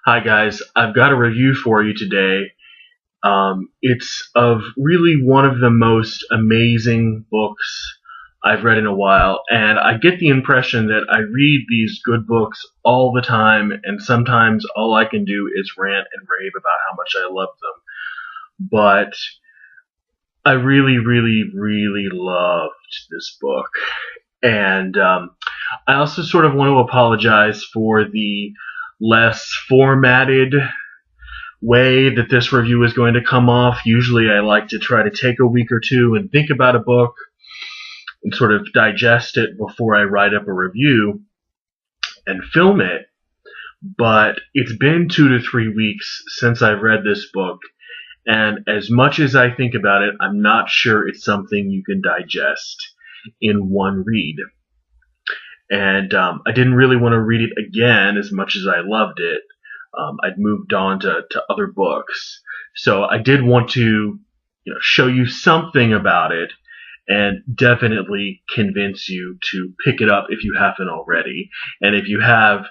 Hi guys, I've got a review for you today. It's of really one of the most amazing books I've read in a while, and I get the impression that I read these good books all the time, and sometimes all I can do is rant and rave about how much I love them. But I really, really, really loved this book, and I also sort of want to apologize for the less formatted way that this review is going to come off. Usually I like to try to take a week or two and think about a book and sort of digest it before I write up a review and film it. But it's been 2 to 3 weeks since I've read this book, and as much as I think about it, I'm not sure it's something you can digest in one read. And I didn't really want to read it again as much as I loved it. I'd moved on to other books. So I did want to show you something about it and definitely convince you to pick it up if you haven't already. And if you have,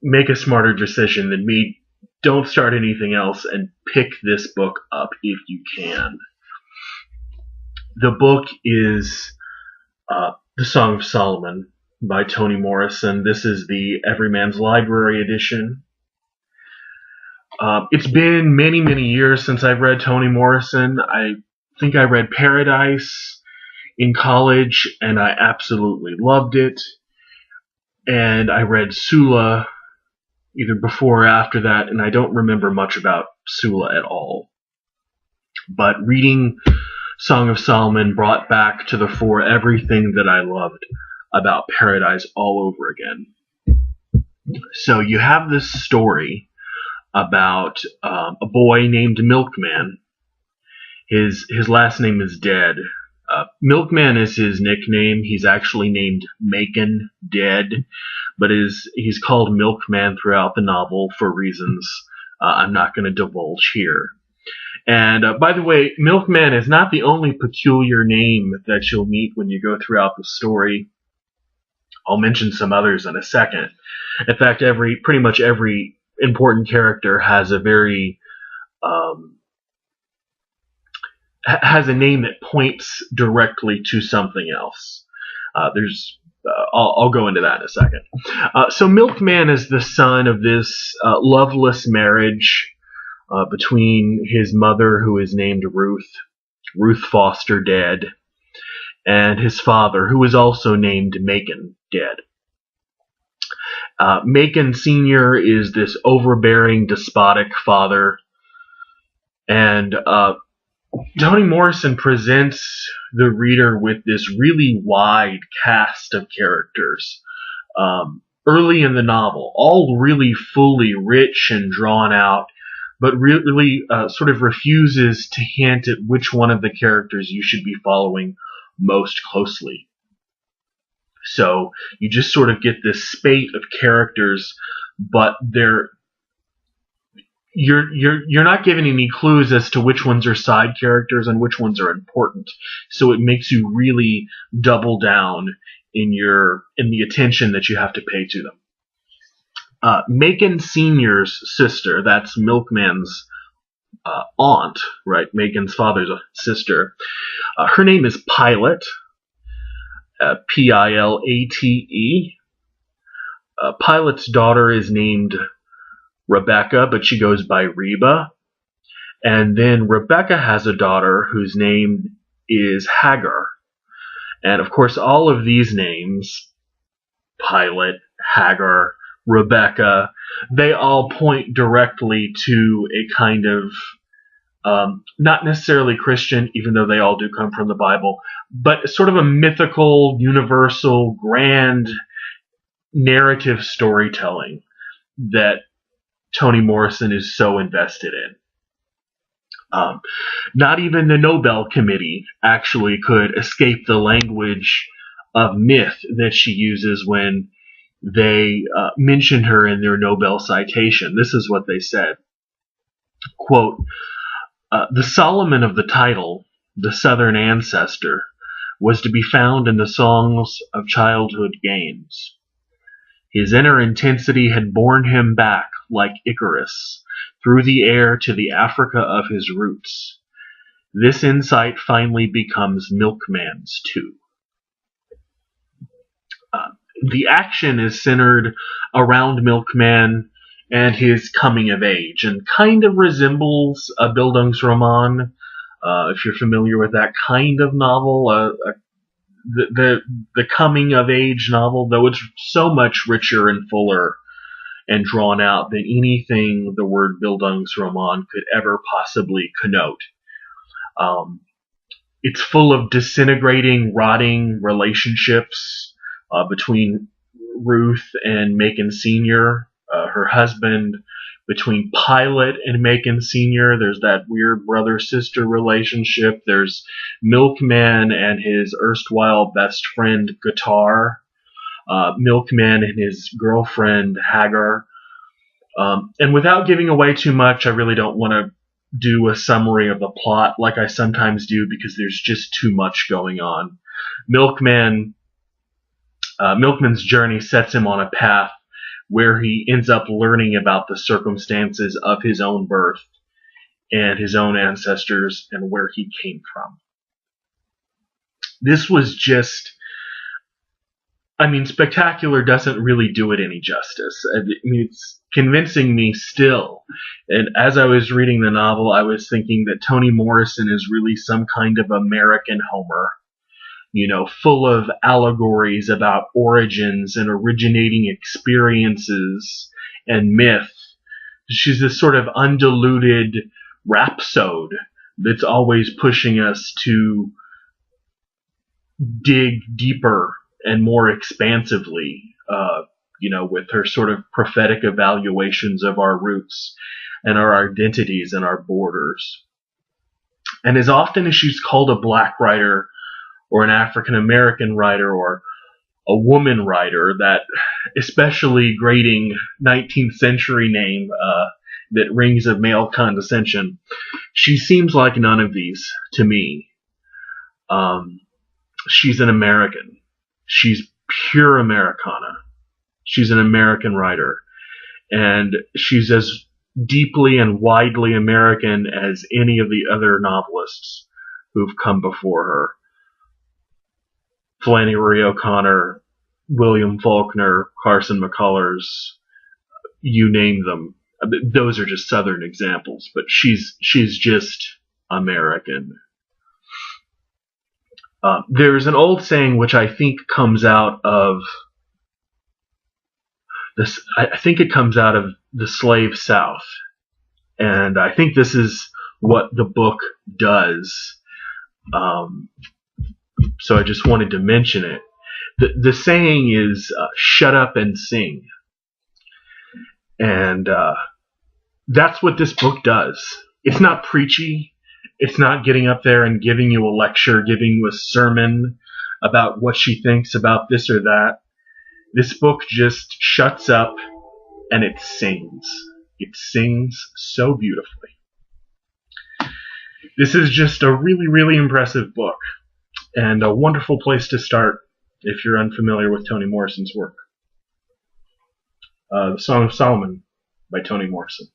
make a smarter decision than me. Don't start anything else and pick this book up if you can. The book is The Song of Solomon by Toni Morrison. This is the Everyman's Library edition. It's been many, many years since I've read Toni Morrison. I think I read Paradise in college, and I absolutely loved it. And I read Sula either before or after that, and I don't remember much about Sula at all. But reading Song of Solomon brought back to the fore everything that I loved about Paradise all over again. So you have this story about a boy named Milkman. His last name is Dead. Milkman is his nickname. He's actually named Macon Dead, but he's called Milkman throughout the novel for reasons I'm not going to divulge here. And by the way, Milkman is not the only peculiar name that you'll meet when you go throughout the story. I'll mention some others in a second. In fact, pretty much every important character has a has a name that points directly to something else. I'll go into that in a second. So Milkman is the son of this loveless marriage between his mother, who is named Ruth Foster Dead, and his father, who is also named Macon Dead. Macon Sr. is this overbearing, despotic father, and Toni Morrison presents the reader with this really wide cast of characters early in the novel, all really fully rich and drawn out, but really sort of refuses to hint at which one of the characters you should be following most closely. So you just sort of get this spate of characters, but you're not given any clues as to which ones are side characters and which ones are important. So it makes you really double down in the attention that you have to pay to them. Macon Sr.'s sister, that's Milkman's aunt, right? Macon's father's sister. Her name is Pilate, Pilate. Pilate's daughter is named Rebecca, but she goes by Reba. And then Rebecca has a daughter whose name is Hagar. And of course, all of these names, Pilate, Hagar, Rebecca, they all point directly to a kind of, not necessarily Christian, even though they all do come from the Bible, but sort of a mythical, universal, grand narrative storytelling that Toni Morrison is so invested in. Not even the Nobel Committee actually could escape the language of myth that she uses when they mentioned her in their Nobel citation. This is what they said. Quote, the Solomon of the title, the Southern ancestor, was to be found in the songs of childhood games. His inner intensity had borne him back, like Icarus, through the air to the Africa of his roots. This insight finally becomes Milkman's too. The action is centered around Milkman and his coming of age, and kind of resembles a Bildungsroman, if you're familiar with that kind of novel, the coming of age novel, though it's so much richer and fuller and drawn out than anything the word Bildungsroman could ever possibly connote. It's full of disintegrating, rotting relationships between Ruth and Macon Sr., her husband, between Pilot and Macon Sr. There's that weird brother-sister relationship. There's Milkman and his erstwhile best friend, Guitar. Milkman and his girlfriend, Hagar. And without giving away too much, I really don't want to do a summary of the plot like I sometimes do, because there's just too much going on. Milkman's journey sets him on a path where he ends up learning about the circumstances of his own birth and his own ancestors and where he came from. This was just, spectacular doesn't really do it any justice. It's convincing me still. And as I was reading the novel, I was thinking that Toni Morrison is really some kind of American Homer, full of allegories about origins and originating experiences and myth. She's this sort of undiluted rhapsode that's always pushing us to dig deeper and more expansively, with her sort of prophetic evaluations of our roots and our identities and our borders. And as often as she's called a black writer or an African American writer or a woman writer, that especially grating 19th century name that rings of male condescension, she seems like none of these to me. She's an American. She's pure Americana. She's an American writer. And she's as deeply and widely American as any of the other novelists who've come before her. Flannery O'Connor, William Faulkner, Carson McCullers, you name them. Those are just Southern examples, but she's just American. There's an old saying which I think comes out of this. I think it comes out of the slave South, and I think this is what the book does. So I just wanted to mention it. The saying is, shut up and sing. And that's what this book does. It's not preachy. It's not getting up there and giving you a lecture, giving you a sermon about what she thinks about this or that. This book just shuts up and it sings. It sings so beautifully. This is just a really, really impressive book, and a wonderful place to start if you're unfamiliar with Toni Morrison's work. The Song of Solomon by Toni Morrison.